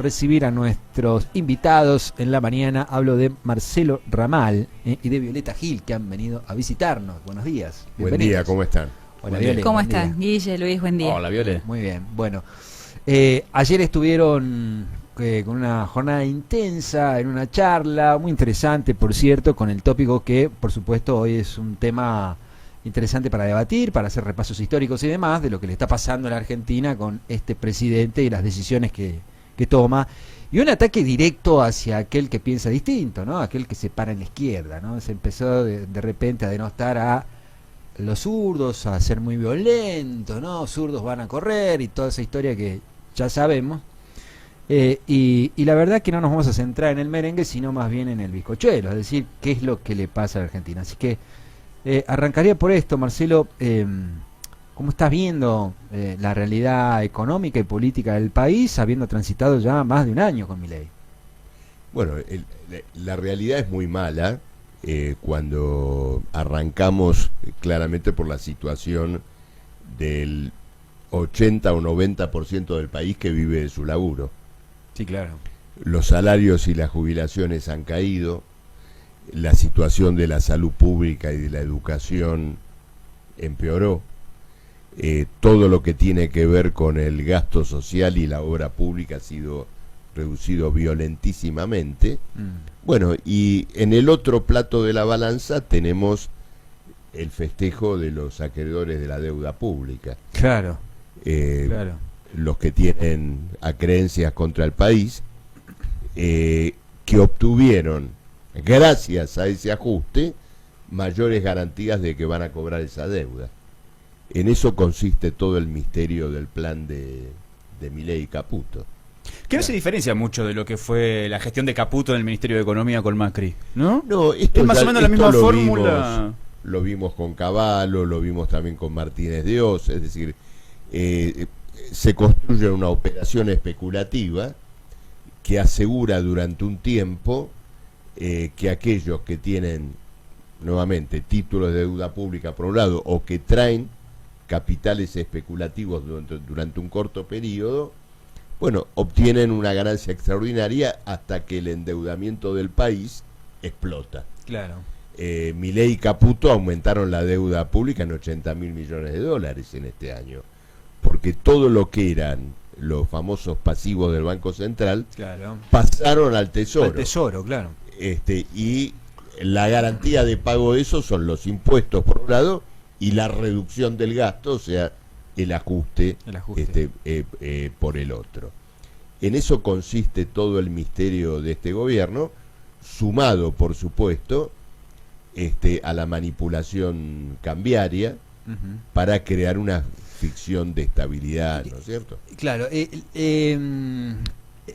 recibir a nuestros invitados en la mañana. Hablo de Marcelo Ramal y de Violeta Gil, que han venido a visitarnos. Buenos días. Buen día, ¿cómo están? Hola, Viole. ¿Cómo están? Guille, Luis, buen día. Hola, Viole. Muy bien. Bueno, ayer estuvieron con una jornada intensa, en una charla muy interesante, por cierto, con el tópico que, por supuesto, hoy es un tema interesante para debatir, para hacer repasos históricos y demás, de lo que le está pasando a la Argentina con este presidente y las decisiones que toma, y un ataque directo hacia aquel que piensa distinto, ¿no? Aquel que se para en la izquierda, ¿no? Se empezó de repente a denostar a los zurdos, a ser muy violento, ¿no? Zurdos van a correr y toda esa historia que ya sabemos. Y la verdad que no nos vamos a centrar en el merengue, sino más bien en el bizcochuelo, es decir, qué es lo que le pasa a la Argentina. Así que arrancaría por esto, Marcelo. ¿Cómo estás viendo la realidad económica y política del país, habiendo transitado ya más de un año con Milei? Bueno, la realidad es muy mala cuando arrancamos claramente por la situación del 80 o 90% del país que vive de su laburo. Sí, claro. Los salarios y las jubilaciones han caído, la situación de la salud pública y de la educación empeoró, todo lo que tiene que ver con el gasto social y la obra pública ha sido reducido violentísimamente. Bueno, y en el otro plato de la balanza tenemos el festejo de los acreedores de la deuda pública. Claro, claro. Los que tienen acreencias contra el país, que obtuvieron, gracias a ese ajuste, mayores garantías de que van a cobrar esa deuda. En eso consiste todo el misterio del plan de Milei y Caputo. Que no se diferencia mucho de lo que fue la gestión de Caputo en el Ministerio de Economía con Macri, ¿no? No, esto es más o menos la misma fórmula. Lo vimos con Cavallo, lo vimos también con Martínez de Oz, es decir, se construye una operación especulativa que asegura durante un tiempo que aquellos que tienen, nuevamente, títulos de deuda pública por un lado, o que traen capitales especulativos durante un corto periodo, bueno, obtienen una ganancia extraordinaria hasta que el endeudamiento del país explota. Claro. Milei y Caputo aumentaron la deuda pública en 80.000 millones de dólares en este año, porque todo lo que eran los famosos pasivos del Banco Central, claro, pasaron al Tesoro. Al Tesoro, claro. Y la garantía de pago de eso son los impuestos por un lado y la reducción del gasto, o sea, el ajuste. Por el otro. En eso consiste todo el misterio de este gobierno, sumado, por supuesto, a la manipulación cambiaria para crear una ficción de estabilidad, ¿no es cierto? Claro.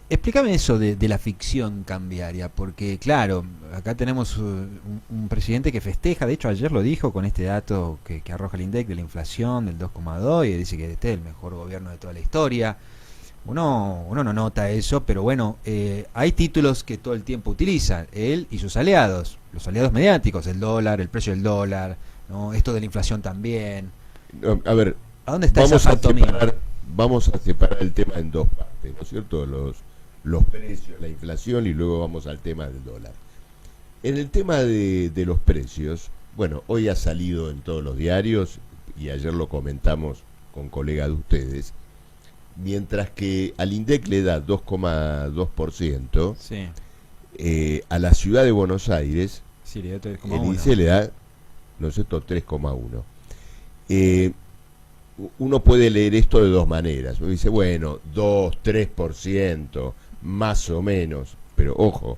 Explícame eso de la ficción cambiaria, porque claro, acá tenemos un presidente que festeja, de hecho ayer lo dijo con este dato que arroja el INDEC de la inflación del 2,2 y dice que este es el mejor gobierno de toda la historia. Uno no nota eso, pero bueno, hay títulos que todo el tiempo utilizan, él y sus aliados, los aliados mediáticos, el dólar, el precio del dólar, ¿no? Esto de la inflación también. A ver, ¿a dónde está esa pantomima? Vamos a separar el tema en dos partes, ¿no es cierto? Los precios, la inflación, y luego vamos al tema del dólar. En el tema de los precios, bueno, hoy ha salido en todos los diarios, y ayer lo comentamos con colegas de ustedes, mientras que al INDEC le da 2,2%, sí, a la ciudad de Buenos Aires, sí, le da 3,1. el INDEC le da, ¿no es cierto?, 3,1%. Uno puede leer esto de dos maneras. Uno dice, bueno, 2, 3%, más o menos. Pero ojo,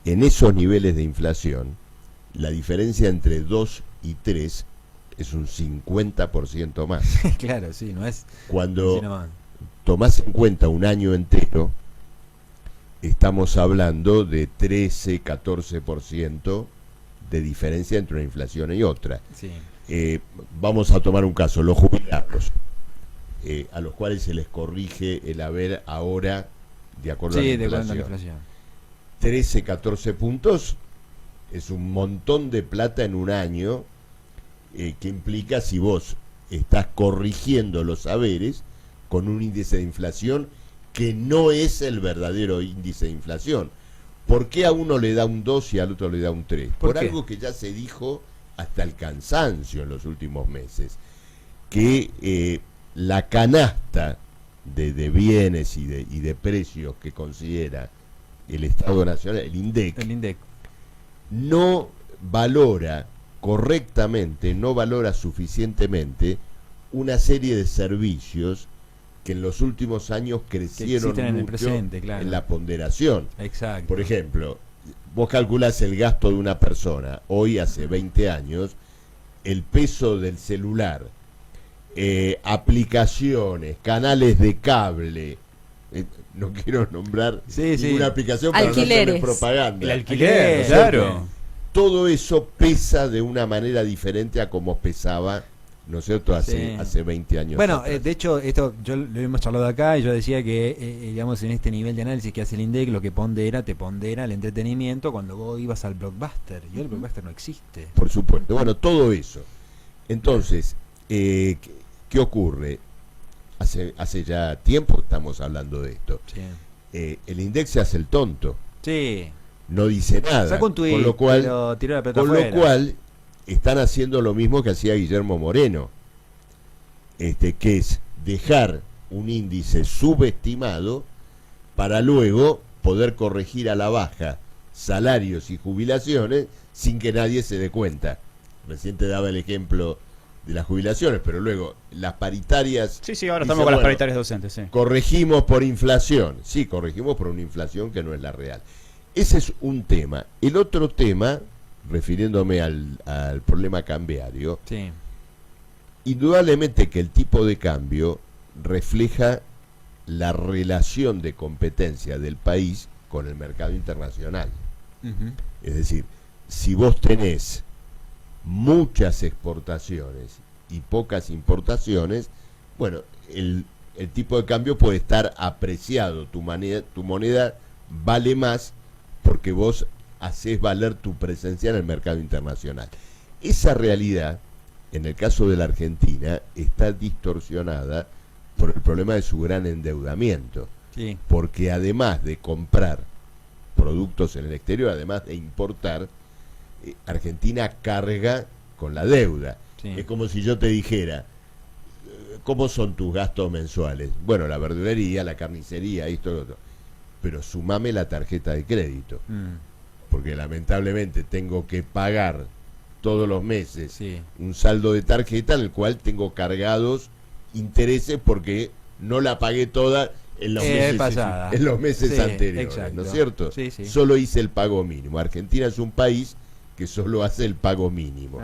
en esos niveles de inflación, la diferencia entre 2 y 3 es un 50% más. Claro, sí, no es... Cuando tomás en cuenta un año entero, estamos hablando de 13, 14% de diferencia entre una inflación y otra. Sí. Vamos a tomar un caso, los jubilados, a los cuales se les corrige el haber ahora de acuerdo a la inflación. 13, 14 puntos es un montón de plata en un año, que implica, si vos estás corrigiendo los haberes con un índice de inflación que no es el verdadero índice de inflación. ¿Por qué a uno le da un 2 y al otro le da un 3? Por qué? algo que ya se dijo hasta el cansancio en los últimos meses, que la canasta de bienes y de precios que considera el Estado Nacional, el INDEC, no valora correctamente, no valora suficientemente una serie de servicios que en los últimos años crecieron mucho en el presente, claro, en la ponderación. Exacto. Por ejemplo, vos calculás el gasto de una persona, hoy hace 20 años, el peso del celular, aplicaciones, canales de cable, no quiero nombrar ninguna aplicación para no hacerle propaganda. El alquiler, claro. Todo eso pesa de una manera diferente a como pesaba, ¿no es cierto?, hace 20 años. Bueno, atrás. de hecho, esto yo lo hemos charlado acá y yo decía que, digamos, en este nivel de análisis que hace el INDEC, lo que te pondera el entretenimiento cuando vos ibas al Blockbuster. Y el Blockbuster no existe. Por supuesto. Bueno, todo eso. Entonces, ¿qué ocurre? Hace ya tiempo que estamos hablando de esto. Sí. El INDEC se hace el tonto. Sí. No dice nada. Sacó un tuit, con lo cual, pero tiró la pelota afuera. Están haciendo lo mismo que hacía Guillermo Moreno, que es dejar un índice subestimado para luego poder corregir a la baja salarios y jubilaciones sin que nadie se dé cuenta. Recién te daba el ejemplo de las jubilaciones, pero luego las paritarias... Sí, ahora estamos con las paritarias docentes, sí. Corregimos por inflación. Sí, corregimos por una inflación que no es la real. Ese es un tema. El otro tema, refiriéndome al problema cambiario, sí, indudablemente que el tipo de cambio refleja la relación de competencia del país con el mercado internacional. Es decir, si vos tenés muchas exportaciones y pocas importaciones, bueno, el tipo de cambio puede estar apreciado, tu moneda vale más porque vos hacés valer tu presencia en el mercado internacional. Esa realidad, en el caso de la Argentina, está distorsionada por el problema de su gran endeudamiento. Sí. Porque además de comprar productos en el exterior, además de importar, Argentina carga con la deuda. Sí. Es como si yo te dijera, ¿cómo son tus gastos mensuales? Bueno, la verdulería, la carnicería, esto, lo otro. Pero sumame la tarjeta de crédito. Porque lamentablemente tengo que pagar todos los meses un saldo de tarjeta en el cual tengo cargados intereses porque no la pagué toda en los meses anteriores, exacto. ¿no es cierto? Sí, sí. Solo hice el pago mínimo. Argentina es un país que solo hace el pago mínimo.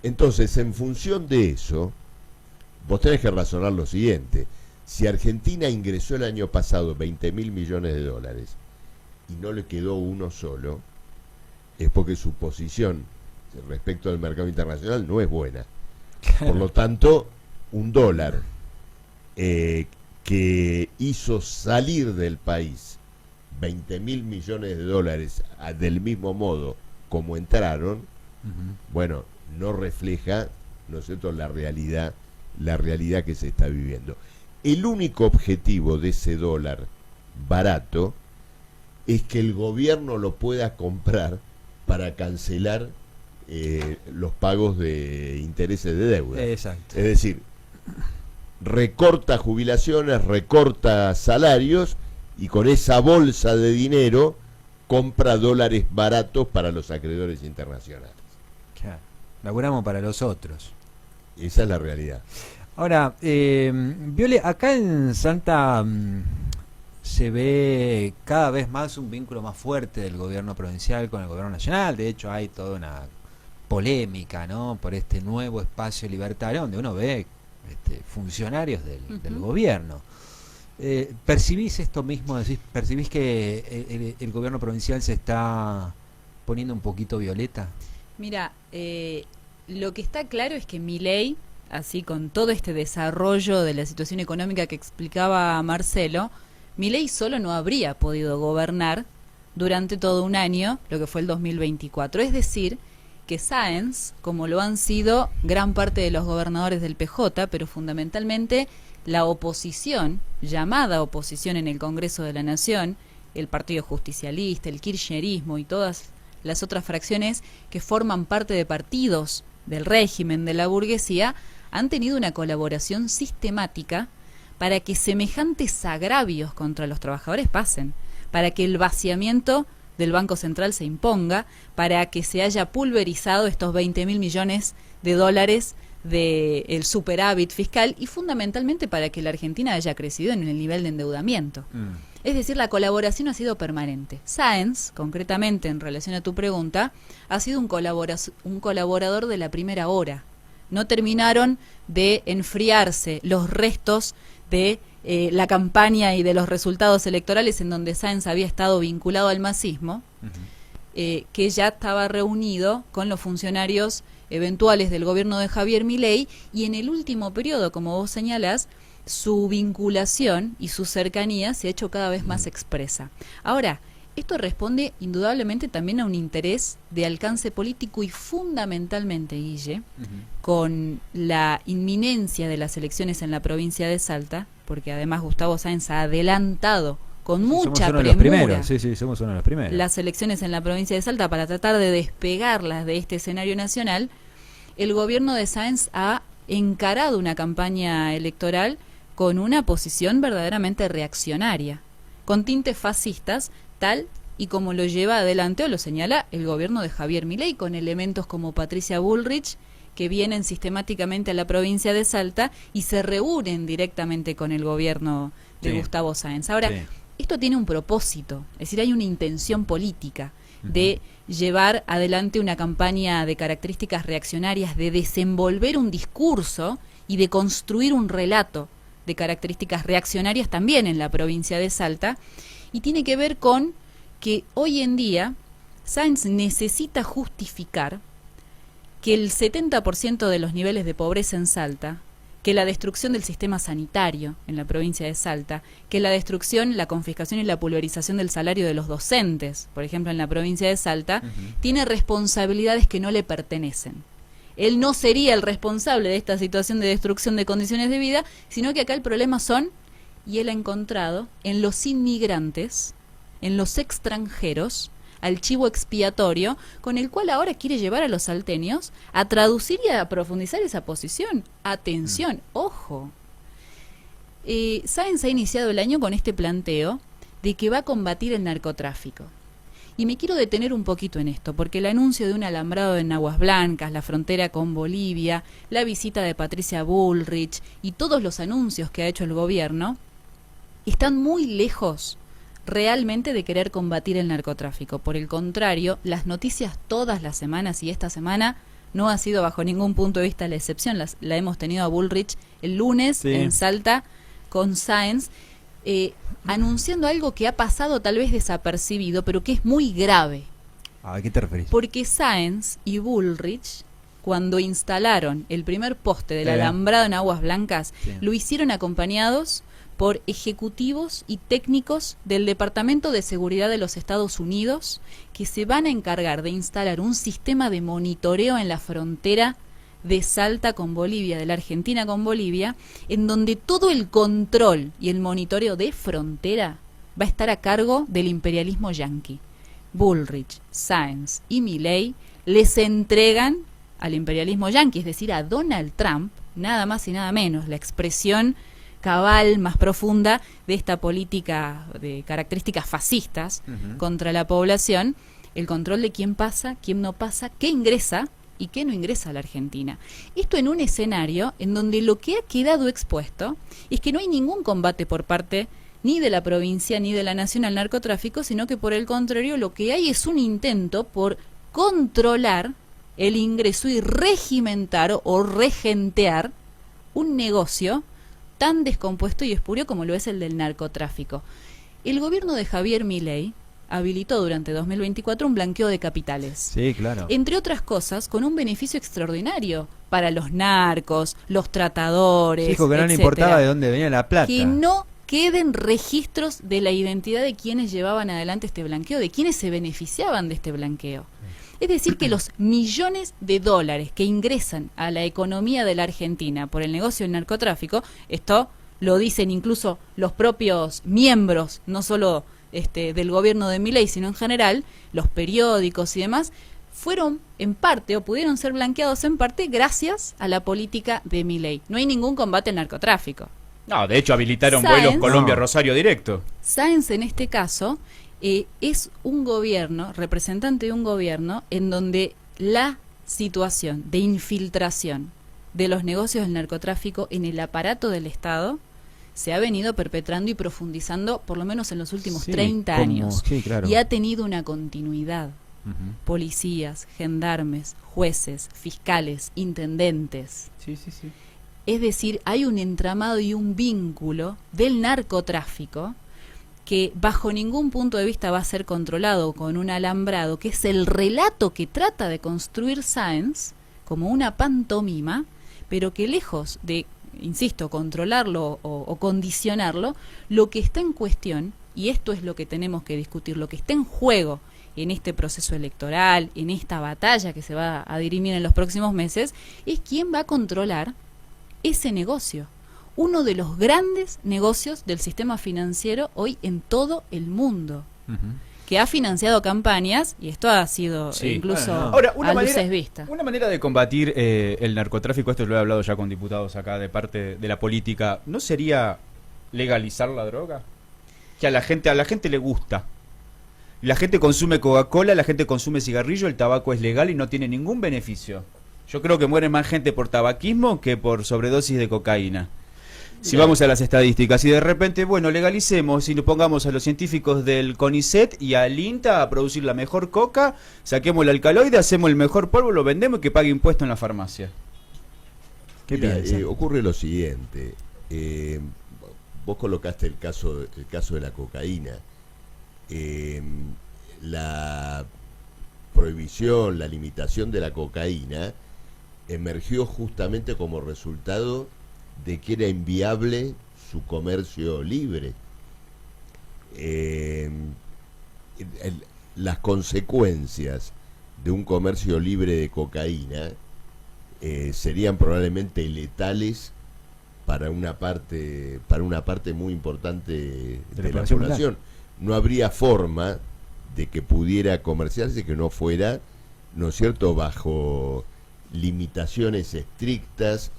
Entonces, en función de eso, vos tenés que razonar lo siguiente. Si Argentina ingresó el año pasado 20.000 millones de dólares y no le quedó uno solo, es porque su posición respecto al mercado internacional no es buena. Por lo tanto, un dólar que hizo salir del país 20.000 millones de dólares del mismo modo como entraron, bueno, no refleja, ¿no es cierto?, la realidad que se está viviendo. El único objetivo de ese dólar barato es que el gobierno lo pueda comprar para cancelar los pagos de intereses de deuda. Exacto. Es decir, recorta jubilaciones, recorta salarios y con esa bolsa de dinero compra dólares baratos para los acreedores internacionales. Claro. Laburamos para los otros. Esa es la realidad. Ahora, Viole, acá en Salta se ve cada vez más un vínculo más fuerte del gobierno provincial con el gobierno nacional. De hecho, hay toda una polémica, ¿no?, por este nuevo espacio libertario donde uno ve funcionarios del gobierno. ¿Percibís esto mismo? ¿Percibís que el gobierno provincial se está poniendo un poquito violeta? Mira, lo que está claro es que Milei, así con todo este desarrollo de la situación económica que explicaba Marcelo, Milei solo no habría podido gobernar durante todo un año, lo que fue el 2024. Es decir, que Sáenz, como lo han sido gran parte de los gobernadores del PJ, pero fundamentalmente la oposición, llamada oposición en el Congreso de la Nación, el Partido Justicialista, el Kirchnerismo y todas las otras fracciones que forman parte de partidos del régimen, de la burguesía, han tenido una colaboración sistemática para que semejantes agravios contra los trabajadores pasen, para que el vaciamiento del Banco Central se imponga, para que se haya pulverizado estos 20.000 millones de dólares del superávit fiscal y fundamentalmente para que la Argentina haya crecido en el nivel de endeudamiento. Es decir, la colaboración ha sido permanente. Sáenz, concretamente en relación a tu pregunta, ha sido un colaborador de la primera hora. No terminaron de enfriarse los restos de la campaña y de los resultados electorales en donde Sáenz había estado vinculado al masismo, que ya estaba reunido con los funcionarios eventuales del gobierno de Javier Milei, y en el último periodo, como vos señalás, su vinculación y su cercanía se ha hecho cada vez más expresa. Ahora, esto responde indudablemente también a un interés de alcance político y fundamentalmente, Guille, con la inminencia de las elecciones en la provincia de Salta, porque además Gustavo Sáenz ha adelantado con mucha premura somos uno de los primeros. Las elecciones en la provincia de Salta para tratar de despegarlas de este escenario nacional. El gobierno de Sáenz ha encarado una campaña electoral con una posición verdaderamente reaccionaria, con tintes fascistas, tal y como lo lleva adelante o lo señala el gobierno de Javier Milei, con elementos como Patricia Bullrich, que vienen sistemáticamente a la provincia de Salta y se reúnen directamente con el gobierno de Gustavo Sáenz. Ahora, esto tiene un propósito, es decir, hay una intención política de llevar adelante una campaña de características reaccionarias, de desenvolver un discurso y de construir un relato de características reaccionarias también en la provincia de Salta, y tiene que ver con que hoy en día Sáenz necesita justificar que el 70% de los niveles de pobreza en Salta, que la destrucción del sistema sanitario en la provincia de Salta, que la destrucción, la confiscación y la pulverización del salario de los docentes, por ejemplo en la provincia de Salta, tiene responsabilidades que no le pertenecen. Él no sería el responsable de esta situación de destrucción de condiciones de vida, sino que acá el problema son, y él ha encontrado, en los inmigrantes, en los extranjeros, al chivo expiatorio, con el cual ahora quiere llevar a los salteños a traducir y a profundizar esa posición. Atención, ojo. Sáenz ha iniciado el año con este planteo de que va a combatir el narcotráfico. Y me quiero detener un poquito en esto, porque el anuncio de un alambrado en Aguas Blancas, la frontera con Bolivia, la visita de Patricia Bullrich y todos los anuncios que ha hecho el gobierno, están muy lejos realmente de querer combatir el narcotráfico. Por el contrario, las noticias todas las semanas, y esta semana no ha sido bajo ningún punto de vista la excepción, la hemos tenido a Bullrich el lunes en Salta con Sáenz, anunciando algo que ha pasado tal vez desapercibido, pero que es muy grave. ¿A qué te referís? Porque Sáenz y Bullrich, cuando instalaron el primer poste del alambrado en Aguas Blancas, lo hicieron acompañados por ejecutivos y técnicos del Departamento de Seguridad de los Estados Unidos, que se van a encargar de instalar un sistema de monitoreo en la frontera de Salta con Bolivia, de la Argentina con Bolivia, en donde todo el control y el monitoreo de frontera va a estar a cargo del imperialismo yanqui. Bullrich, Sáenz y Milei les entregan al imperialismo yanqui, es decir, a Donald Trump, nada más y nada menos, la expresión cabal más profunda de esta política de características fascistas contra la población, el control de quién pasa, quién no pasa, qué ingresa y qué no ingresa a la Argentina. Esto en un escenario en donde lo que ha quedado expuesto es que no hay ningún combate por parte ni de la provincia ni de la nación al narcotráfico, sino que por el contrario lo que hay es un intento por controlar el ingreso y regimentar o regentear un negocio tan descompuesto y espurio como lo es el del narcotráfico. El gobierno de Javier Milei habilitó durante 2024 un blanqueo de capitales. Sí, claro. Entre otras cosas, con un beneficio extraordinario para los narcos, los tratadores, dijo que no le etcétera. importaba de dónde venía la plata. Que no queden registros de la identidad de quienes llevaban adelante este blanqueo, de quienes se beneficiaban de este blanqueo. Es decir, que los millones de dólares que ingresan a la economía de la Argentina por el negocio del narcotráfico, esto lo dicen incluso los propios miembros, no solo del gobierno de Milei, sino en general, los periódicos y demás, fueron en parte, o pudieron ser blanqueados en parte, gracias a la política de Milei. No hay ningún combate al narcotráfico. No, de hecho habilitaron Sáenz, vuelos Colombia-Rosario directo. Sáenz en este caso es un gobierno, representante de un gobierno, en donde la situación de infiltración de los negocios del narcotráfico en el aparato del Estado se ha venido perpetrando y profundizando por lo menos en los últimos 30 años. Sí, claro. Y ha tenido una continuidad. Ujú. Policías, gendarmes, jueces, fiscales, intendentes. Sí, sí, sí. Es decir, hay un entramado y un vínculo del narcotráfico que bajo ningún punto de vista va a ser controlado con un alambrado, que es el relato que trata de construir Sáenz como una pantomima, pero que lejos de, insisto, controlarlo o condicionarlo, lo que está en cuestión, y esto es lo que tenemos que discutir, lo que está en juego en este proceso electoral, en esta batalla que se va a dirimir en los próximos meses, es quién va a controlar ese negocio, uno de los grandes negocios del sistema financiero hoy en todo el mundo, Ujú. que ha financiado campañas, y esto ha sido Sí. incluso Bueno, no. Ahora, a luces vistas. una manera de combatir el narcotráfico, esto lo he hablado ya con diputados acá de parte de la política, ¿no sería legalizar la droga? Que a la gente le gusta. La gente consume Coca-Cola, la gente consume cigarrillo, el tabaco es legal y no tiene ningún beneficio. Yo creo que muere más gente por tabaquismo que por sobredosis de cocaína. Si vamos a las estadísticas y de repente, bueno, legalicemos y le pongamos a los científicos del CONICET y al INTA a producir la mejor coca, saquemos el alcaloide, hacemos el mejor polvo, lo vendemos y que pague impuesto en la farmacia. ¿Qué Mira, piensan? ocurre lo siguiente. Vos colocaste el caso de la cocaína. La prohibición, la limitación de la cocaína emergió justamente como resultado de que era inviable su comercio libre. Las consecuencias de un comercio libre de cocaína serían probablemente letales para una parte muy importante de la población población. No habría forma de que pudiera comerciarse que no fuera, ¿no es cierto?, bajo limitaciones estrictas,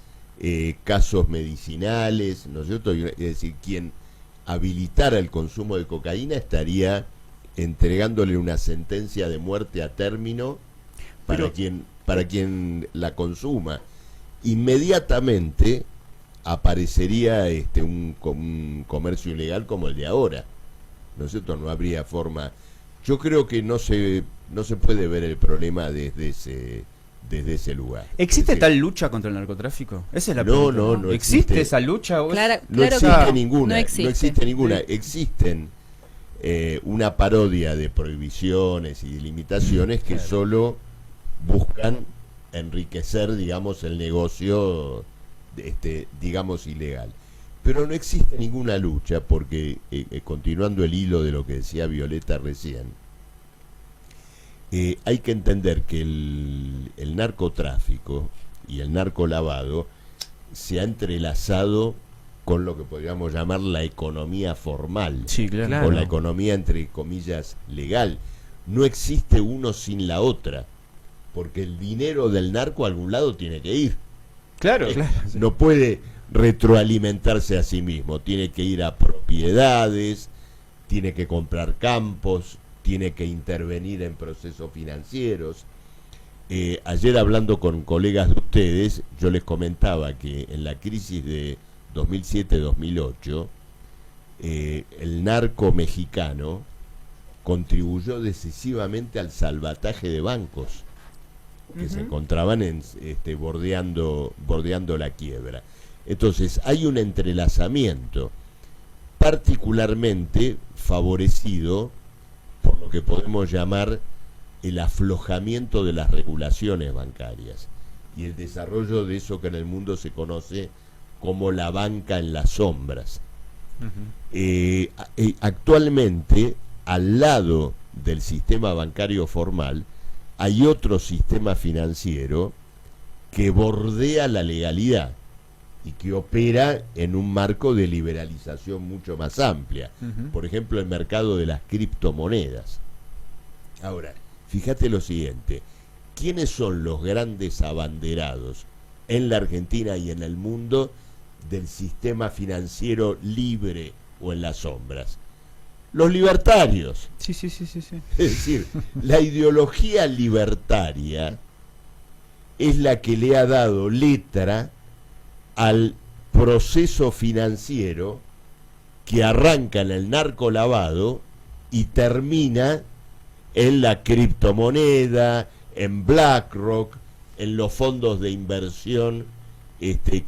casos medicinales, ¿no es cierto? Es decir, quien habilitara el consumo de cocaína estaría entregándole una sentencia de muerte a término para quien la consuma. Inmediatamente aparecería un comercio ilegal como el de ahora, ¿no es cierto? No habría forma. Yo creo que no se puede ver el problema desde ese lugar. ¿Existe Es decir, tal lucha contra el narcotráfico? Esa es la No, pregunta. no, no ¿Existe existe. esa lucha? ¿O es- Claro no que existe no. ninguna, No existe. no existe ninguna. Sí. Existen una parodia de prohibiciones y de limitaciones que solo buscan enriquecer, digamos, el negocio, digamos, ilegal. Pero no existe ninguna lucha porque, continuando el hilo de lo que decía Violeta recién, hay que entender que el narcotráfico y el narcolavado se ha entrelazado con lo que podríamos llamar la economía formal, Sí, claro. Claro. con la economía entre comillas legal. No existe uno sin la otra, porque el dinero del narco a algún lado tiene que ir. Claro. No puede retroalimentarse a sí mismo, tiene que ir a propiedades, tiene que comprar campos, tiene que intervenir en procesos financieros. Ayer hablando con colegas de ustedes, yo les comentaba que en la crisis de 2007-2008, el narco mexicano contribuyó decisivamente al salvataje de bancos que se encontraban bordeando la quiebra. Entonces hay un entrelazamiento particularmente favorecido por lo que podemos llamar el aflojamiento de las regulaciones bancarias y el desarrollo de eso que en el mundo se conoce como la banca en las sombras. Actualmente, al lado del sistema bancario formal, hay otro sistema financiero que bordea la legalidad, y que opera en un marco de liberalización mucho más amplia. Ujú. Por ejemplo, el mercado de las criptomonedas. Ahora, fíjate lo siguiente, ¿quiénes son los grandes abanderados en la Argentina y en el mundo del sistema financiero libre o en las sombras? Los libertarios. Sí, sí, sí, sí, sí. Es decir, la ideología libertaria es la que le ha dado letra al proceso financiero que arranca en el narcolavado y termina en la criptomoneda, en BlackRock, en los fondos de inversión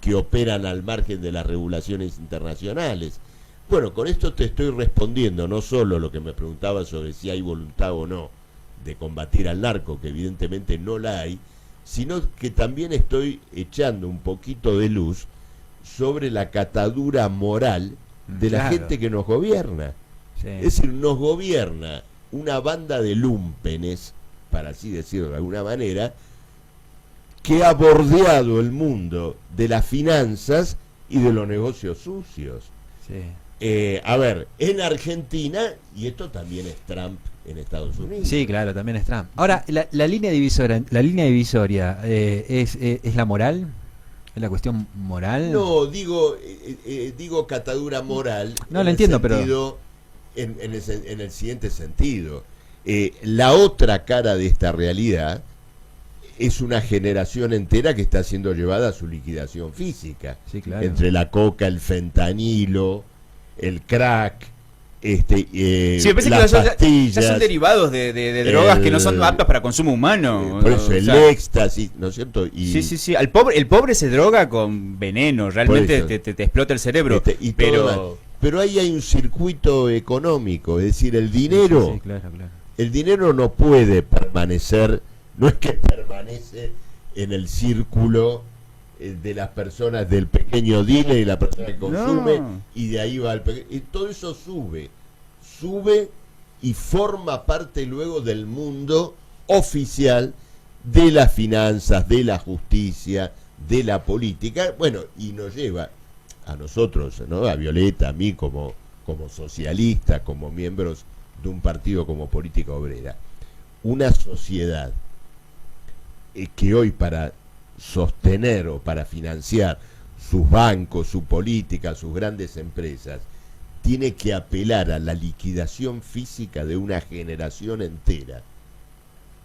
que operan al margen de las regulaciones internacionales. Bueno, con esto te estoy respondiendo no solo lo que me preguntaba sobre si hay voluntad o no de combatir al narco, que evidentemente no la hay, sino que también estoy echando un poquito de luz sobre la catadura moral de la Claro. gente que nos gobierna. Sí. Es decir, nos gobierna una banda de lúmpenes, para así decirlo de alguna manera, que ha bordeado el mundo de las finanzas y de los negocios sucios. Sí. A ver, en Argentina, y esto también es Trump en Estados Unidos. Sí, claro, también es Trump. Ahora, la línea divisoria, ¿es la moral? ¿Es la cuestión moral? No, digo catadura moral. No, en lo el entiendo, pero- sentido- en el siguiente sentido. La otra cara de esta realidad es una generación entera que está siendo llevada a su liquidación física. Sí, claro. Entre la coca, el fentanilo, el crack, Sí, me parece que las ya pastillas, son derivados de drogas que no son aptas para consumo humano. por eso O el sea, éxtasis, ¿no es cierto? Y, Sí, sí, sí. El pobre se droga con veneno, realmente Por eso. te explota el cerebro. y todo pero demás. Pero ahí hay un circuito económico, es decir, el dinero, Sí, claro, claro. el dinero no puede permanecer, no es que permanece en el círculo de las personas, del pequeño dealer y la persona que consume, No. y de ahí va el pequeño, y todo eso sube y forma parte luego del mundo oficial de las finanzas, de la justicia, de la política, bueno, y nos lleva a nosotros, ¿no? A Violeta, a mí como socialista, como miembros de un partido como Política Obrera, una sociedad que hoy para sostener o para financiar sus bancos, su política, sus grandes empresas, tiene que apelar a la liquidación física de una generación entera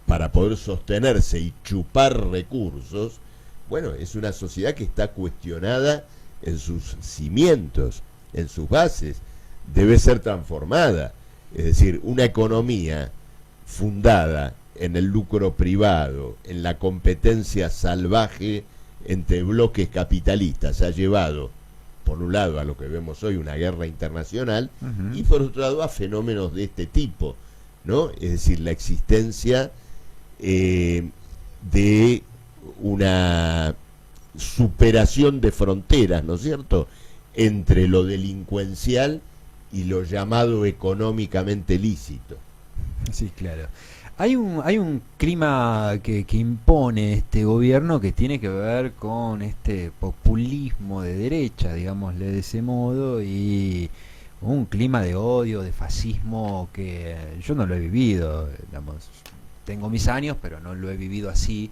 para poder sostenerse y chupar recursos. Bueno, es una sociedad que está cuestionada en sus cimientos, en sus bases, debe ser transformada. Es decir, una economía fundada en el lucro privado, en la competencia salvaje entre bloques capitalistas, ha llevado, por un lado, a lo que vemos hoy, una guerra internacional, Ujú. y por otro lado, a fenómenos de este tipo, ¿no? Es decir, la existencia de una superación de fronteras, ¿no es cierto?, entre lo delincuencial y lo llamado económicamente lícito. Sí, claro. Hay un clima que impone este gobierno que tiene que ver con este populismo de derecha, digámosle de ese modo, y un clima de odio, de fascismo que yo no lo he vivido, digamos. Tengo mis años, pero no lo he vivido así.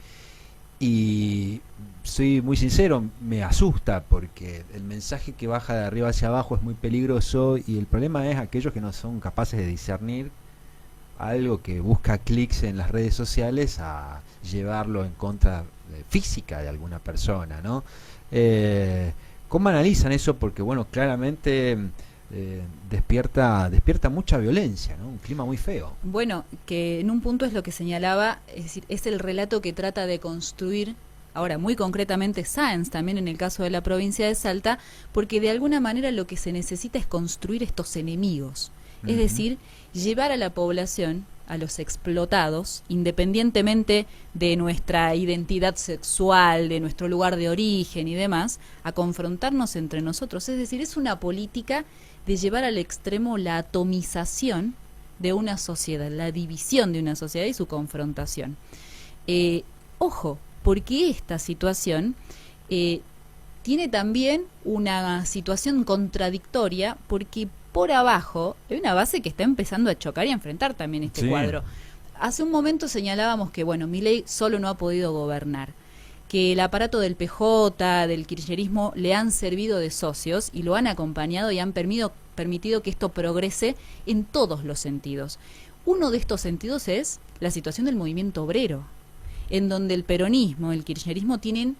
Y soy muy sincero, me asusta porque el mensaje que baja de arriba hacia abajo es muy peligroso y el problema es aquellos que no son capaces de discernir algo que busca clics en las redes sociales a llevarlo en contra física de alguna persona, ¿no? ¿Cómo analizan eso? Porque bueno, claramente despierta mucha violencia, ¿no? Un clima muy feo. Bueno, que en un punto es lo que señalaba, es decir, es el relato que trata de construir, ahora muy concretamente Sáenz, también en el caso de la provincia de Salta, porque de alguna manera lo que se necesita es construir estos enemigos, es Ujú. decir, llevar a la población, a los explotados, independientemente de nuestra identidad sexual, de nuestro lugar de origen y demás, a confrontarnos entre nosotros. Es decir, es una política de llevar al extremo la atomización de una sociedad, la división de una sociedad y su confrontación. Ojo, porque esta situación tiene también una situación contradictoria porque por abajo hay una base que está empezando a chocar y a enfrentar también este Sí. cuadro. Hace un momento señalábamos que, bueno, Milei solo no ha podido gobernar, que el aparato del PJ, del kirchnerismo, le han servido de socios y lo han acompañado y han permitido que esto progrese en todos los sentidos. Uno de estos sentidos es la situación del movimiento obrero, en donde el peronismo, el kirchnerismo tienen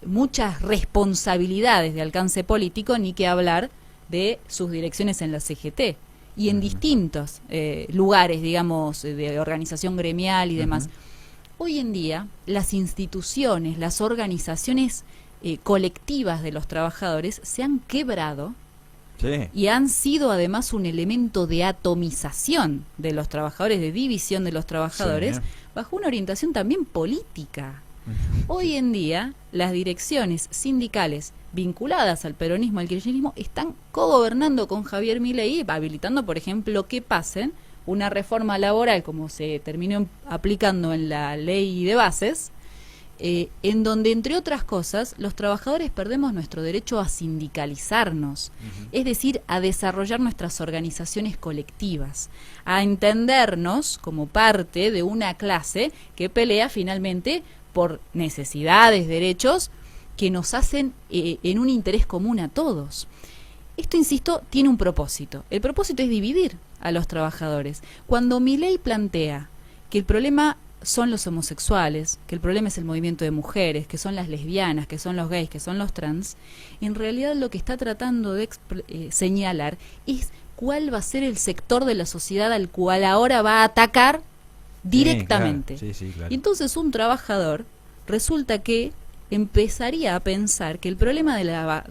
muchas responsabilidades de alcance político, ni que hablar de sus direcciones en la CGT y en distintos lugares, digamos, de organización gremial y demás. Hoy en día, las instituciones, las organizaciones colectivas de los trabajadores se han quebrado Sí. y han sido además un elemento de atomización de los trabajadores, de división de los trabajadores, Sí. bajo una orientación también política. Hoy en día, las direcciones sindicales vinculadas al peronismo, al kirchnerismo, están cogobernando con Javier Milei, habilitando, por ejemplo, que pasen una reforma laboral, como se terminó aplicando en la ley de bases, en donde, entre otras cosas, los trabajadores perdemos nuestro derecho a sindicalizarnos, es decir, a desarrollar nuestras organizaciones colectivas, a entendernos como parte de una clase que pelea finalmente por necesidades, derechos que nos hacen en un interés común a todos. Esto, insisto, tiene un propósito. El propósito es dividir a los trabajadores. Cuando Milei plantea que el problema son los homosexuales, que el problema es el movimiento de mujeres, que son las lesbianas, que son los gays, que son los trans, en realidad lo que está tratando de señalar es cuál va a ser el sector de la sociedad al cual ahora va a atacar directamente. Sí, claro. Y entonces un trabajador resulta que empezaría a pensar que el problema de la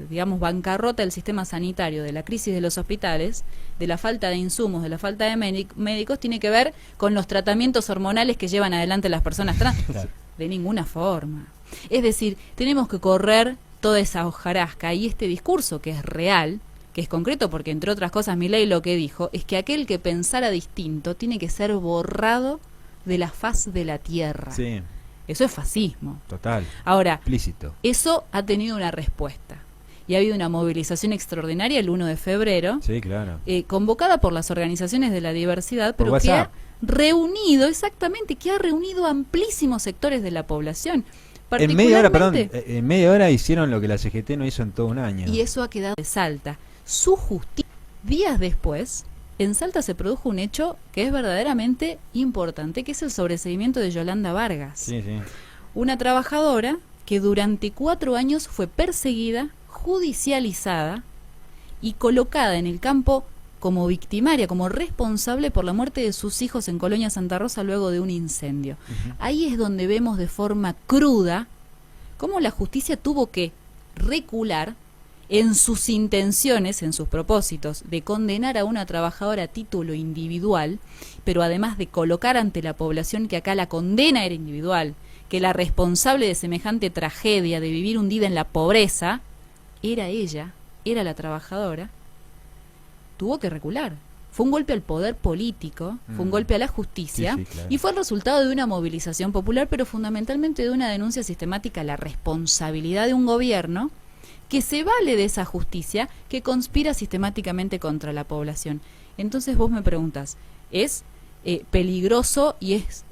digamos, bancarrota del sistema sanitario, de la crisis de los hospitales, de la falta de insumos, de la falta de médicos, tiene que ver con los tratamientos hormonales que llevan adelante las personas trans. Claro. De ninguna forma. Es decir, tenemos que correr toda esa hojarasca y este discurso que es real, que es concreto, porque entre otras cosas Milei lo que dijo es que aquel que pensara distinto tiene que ser borrado de la faz de la tierra. Sí, Eso es fascismo. total. Ahora, Explícito. eso ha tenido una respuesta. Y ha habido una movilización extraordinaria el 1 de febrero, Sí, claro. convocada por las organizaciones de la diversidad, Por pero que ha WhatsApp. reunido, exactamente, que ha reunido amplísimos sectores de la población. En media hora, perdón, Particularmente, en media hora hicieron lo que la CGT no hizo en todo un año. y eso ha quedado de Salta. Su justicia. Días después, en Salta se produjo un hecho que es verdaderamente importante, que es el sobreseimiento de Yolanda Vargas. Sí, sí. Una trabajadora que durante 4 años fue perseguida, judicializada y colocada en el campo como victimaria, como responsable por la muerte de sus hijos en Colonia Santa Rosa luego de un incendio. Ahí es donde vemos de forma cruda cómo la justicia tuvo que recular en sus intenciones, en sus propósitos, de condenar a una trabajadora a título individual, pero además de colocar ante la población que acá la condena era individual, que la responsable de semejante tragedia de vivir hundida en la pobreza era ella, era la trabajadora, tuvo que recular. Fue un golpe al poder político, fue un golpe a la justicia, Sí, claro. y fue el resultado de una movilización popular, pero fundamentalmente de una denuncia sistemática a la responsabilidad de un gobierno que se vale de esa justicia, que conspira sistemáticamente contra la población. Entonces vos me preguntas, ¿es peligroso y es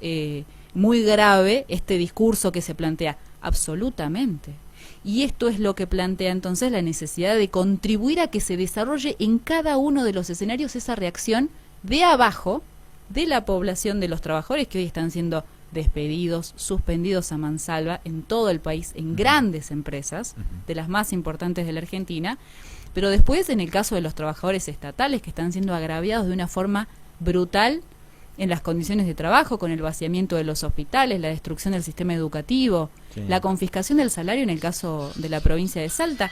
muy grave este discurso que se plantea? Absolutamente. Y esto es lo que plantea entonces la necesidad de contribuir a que se desarrolle en cada uno de los escenarios esa reacción de abajo de la población, de los trabajadores que hoy están siendo despedidos, suspendidos a mansalva en todo el país, en grandes empresas, de las más importantes de la Argentina, pero después en el caso de los trabajadores estatales que están siendo agraviados de una forma brutal en las condiciones de trabajo, con el vaciamiento de los hospitales, la destrucción del sistema educativo, Sí. la confiscación del salario en el caso de la provincia de Salta.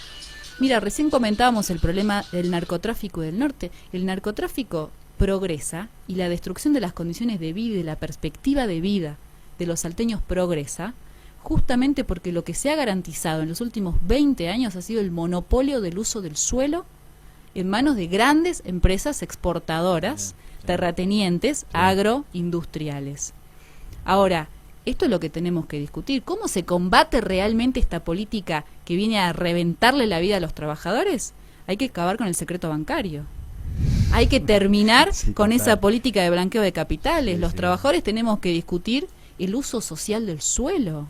Mira, recién comentábamos el problema del narcotráfico del norte. El narcotráfico progresa y la destrucción de las condiciones de vida y de la perspectiva de vida de los salteños progresa, justamente porque lo que se ha garantizado en los últimos 20 años ha sido el monopolio del uso del suelo en manos de grandes empresas exportadoras, terratenientes, agroindustriales. Ahora, esto es lo que tenemos que discutir. ¿Cómo se combate realmente esta política que viene a reventarle la vida a los trabajadores? Hay que acabar con el secreto bancario. Hay que terminar Sí, con total. esa política de blanqueo de capitales. Sí, Los sí. trabajadores tenemos que discutir el uso social del suelo.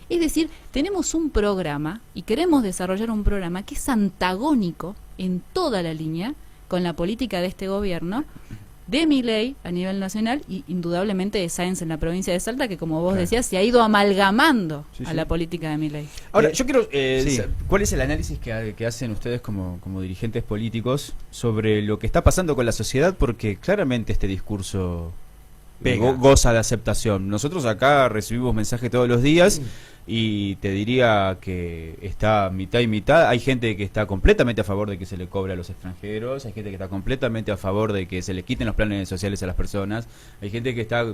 Es decir, tenemos un programa y queremos desarrollar un programa que es antagónico en toda la línea con la política de este gobierno, de Milei a nivel nacional y indudablemente de Sáenz en la provincia de Salta, que como vos Claro. decías, se ha ido amalgamando Sí, a sí. la política de Milei. Ahora, yo quiero... sí. ¿Cuál es el análisis que hacen ustedes como dirigentes políticos sobre lo que está pasando con la sociedad? Porque claramente este discurso Pega. goza de aceptación. Nosotros acá recibimos mensajes todos los días y te diría que está mitad y mitad. Hay gente que está completamente a favor de que se le cobre a los extranjeros, hay gente que está completamente a favor de que se le quiten los planes sociales a las personas, hay gente que está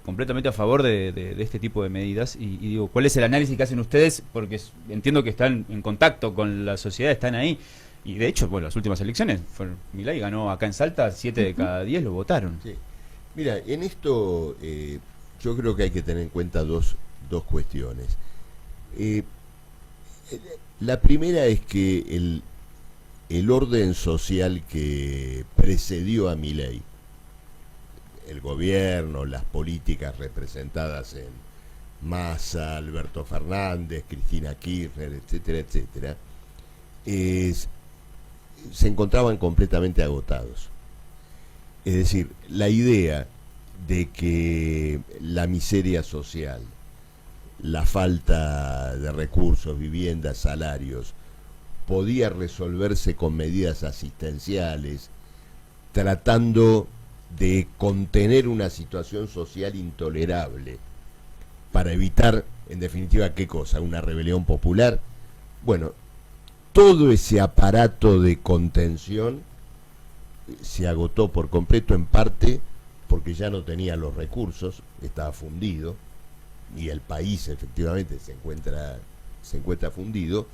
completamente a favor de este tipo de medidas y digo, ¿cuál es el análisis que hacen ustedes? Porque entiendo que están en contacto con la sociedad, están ahí. Y de hecho, bueno, las últimas elecciones, Milei ganó acá en Salta, 7 de cada 10 lo votaron. Sí. Mira, en esto yo creo que hay que tener en cuenta dos cuestiones. La primera es que el orden social que precedió a Milei, el gobierno, las políticas representadas en Massa, Alberto Fernández, Cristina Kirchner, etcétera, etcétera, se encontraban completamente agotados. Es decir, la idea de que la miseria social, la falta de recursos, viviendas, salarios, podía resolverse con medidas asistenciales, tratando de contener una situación social intolerable, para evitar, en definitiva, ¿qué cosa? Una rebelión popular. Bueno, todo ese aparato de contención se agotó por completo, en parte porque ya no tenía los recursos, estaba fundido, y el país efectivamente se encuentra fundido,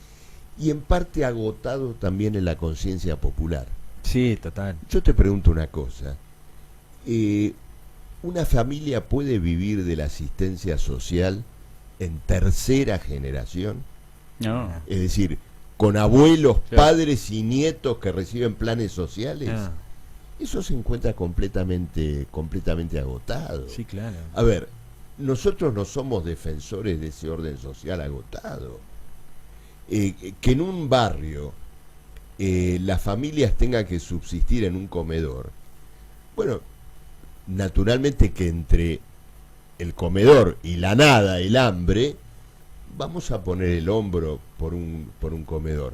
y en parte agotado también en la conciencia popular. Sí, total. Yo te pregunto una cosa, ¿una familia puede vivir de la asistencia social en tercera generación? No. Es decir, con abuelos, Claro. padres y nietos que reciben planes sociales. Ah, Eso se encuentra completamente agotado. sí, claro. A ver, nosotros no somos defensores de ese orden social agotado. Que en un barrio las familias tengan que subsistir en un comedor. Bueno, naturalmente que entre el comedor y la nada, el hambre, vamos a poner el hombro por un comedor,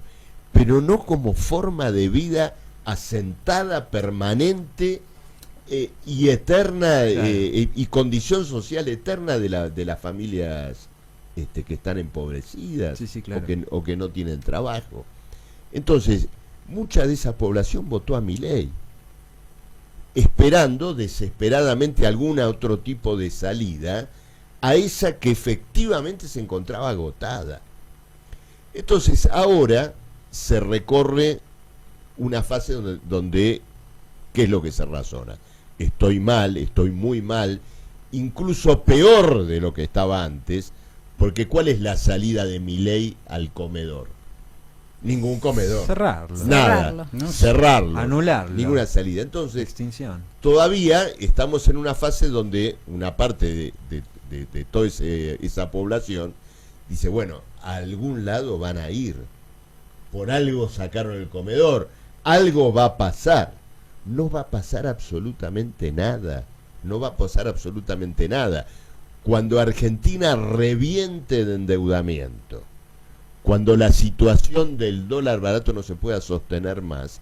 pero no como forma de vida asentada, permanente y eterna, Claro. y condición social eterna de las familias que están empobrecidas, Sí, sí, claro. o que no tienen trabajo. Entonces, mucha de esa población votó a Milei, esperando desesperadamente algún otro tipo de salida a esa que efectivamente se encontraba agotada. Entonces ahora se recorre una fase donde ¿qué es lo que se razona? Estoy mal, estoy muy mal, incluso peor de lo que estaba antes, porque ¿cuál es la salida de Milei al comedor? Ningún comedor. Cerrarlo. Nada. Cerrarlo. No, Cerrarlo. anularlo. Ninguna salida. Entonces, Extinción. todavía estamos en una fase donde una parte de toda esa población dice, bueno, a algún lado van a ir, por algo sacaron el comedor, algo va a pasar. No va a pasar absolutamente nada, no va a pasar absolutamente nada. Cuando Argentina reviente de endeudamiento, cuando la situación del dólar barato no se pueda sostener más,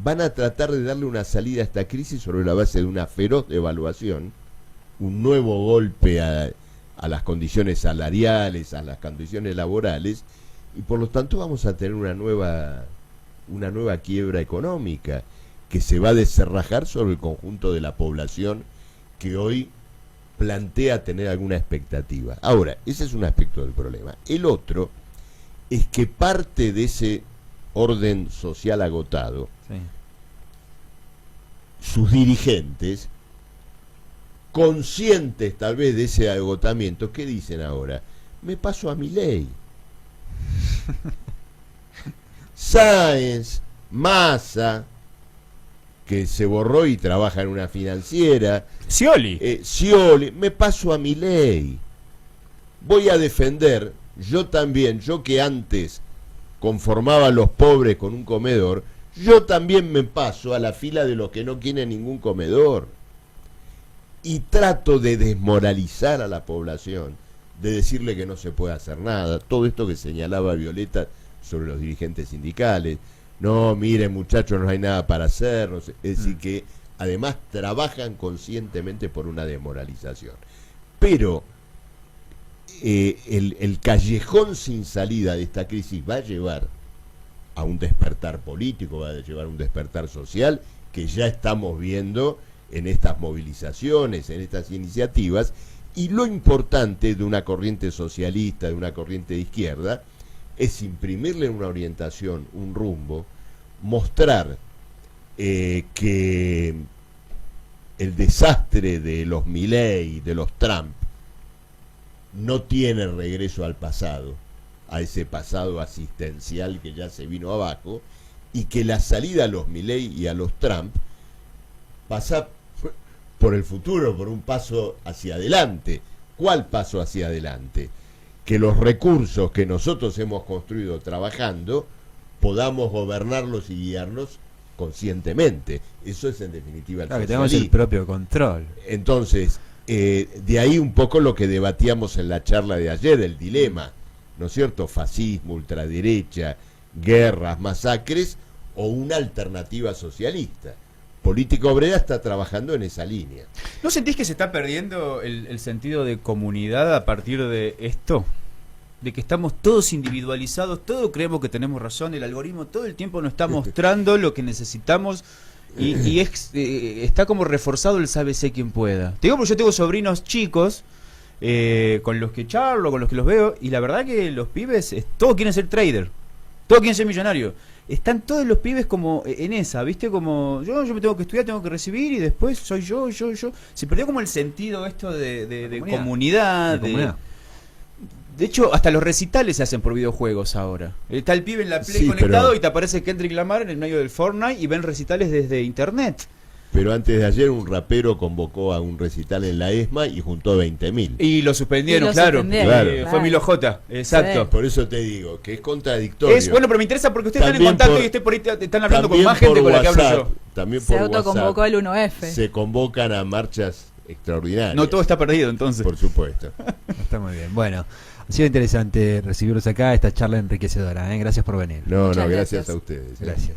van a tratar de darle una salida a esta crisis sobre la base de una feroz devaluación, un nuevo golpe a las condiciones salariales, a las condiciones laborales, y por lo tanto vamos a tener una nueva quiebra económica que se va a descerrajar sobre el conjunto de la población que hoy plantea tener alguna expectativa. Ahora, ese es un aspecto del problema. El otro es que parte de ese orden social agotado, Sí. sus dirigentes conscientes tal vez de ese agotamiento, ¿qué dicen ahora? Me paso a Milei. Sáenz, Massa, que se borró y trabaja en una financiera, Scioli, me paso a Milei. Voy a defender, yo también, yo que antes conformaba a los pobres con un comedor, yo también me paso a la fila de los que no quieren ningún comedor. Y trato de desmoralizar a la población, de decirle que no se puede hacer nada. Todo esto que señalaba Violeta sobre los dirigentes sindicales. No, miren muchachos, no hay nada para hacer. No sé. Es decir, que además trabajan conscientemente por una desmoralización. Pero el callejón sin salida de esta crisis va a llevar a un despertar político, va a llevar a un despertar social que ya estamos viendo en estas movilizaciones, en estas iniciativas. Y lo importante de una corriente socialista, de una corriente de izquierda, es imprimirle una orientación, un rumbo, mostrar que el desastre de los Milei, de los Trump, no tiene regreso al pasado, a ese pasado asistencial que ya se vino abajo, y que la salida a los Milei y a los Trump pasa por el futuro, por un paso hacia adelante. ¿Cuál paso hacia adelante? Que los recursos que nosotros hemos construido trabajando podamos gobernarlos y guiarlos conscientemente. Eso es en definitiva el claro, que tengamos el propio control. Entonces, de ahí un poco lo que debatíamos en la charla de ayer, el dilema, ¿no es cierto? Fascismo, ultraderecha, guerras, masacres o una alternativa socialista. Política Obrera está trabajando en esa línea. ¿No sentís que se está perdiendo el sentido de comunidad a partir de esto? De que estamos todos individualizados, todos creemos que tenemos razón, el algoritmo todo el tiempo nos está mostrando lo que necesitamos y está como reforzado el sálvese quien pueda. Te digo porque yo tengo sobrinos chicos con los que charlo, con los que los veo, y la verdad que los pibes todos quieren ser trader, todos quieren ser millonarios. Están todos los pibes como en esa, ¿viste? Como yo me tengo que estudiar, tengo que recibir y después soy yo. Se perdió como el sentido esto de comunidad. De hecho, hasta los recitales se hacen por videojuegos ahora. Está el pibe en la Play conectado y te aparece Kendrick Lamar en el medio del Fortnite y ven recitales desde internet. Pero antes de ayer un rapero convocó a un recital en la ESMA y juntó 20.000. Y lo suspendieron, claro. Fue Milo J, exacto. Sí. Por eso te digo, que es contradictorio. Bueno, pero me interesa porque ustedes están en contacto y ustedes por ahí están hablando con más gente con la que hablo yo. También se autoconvocó el 1F. Se convocan a marchas extraordinarias. No todo está perdido, entonces. Por supuesto. Está muy bien. Bueno, ha sido interesante recibirlos acá, esta charla enriquecedora. Gracias por venir. No, gracias a ustedes. Gracias.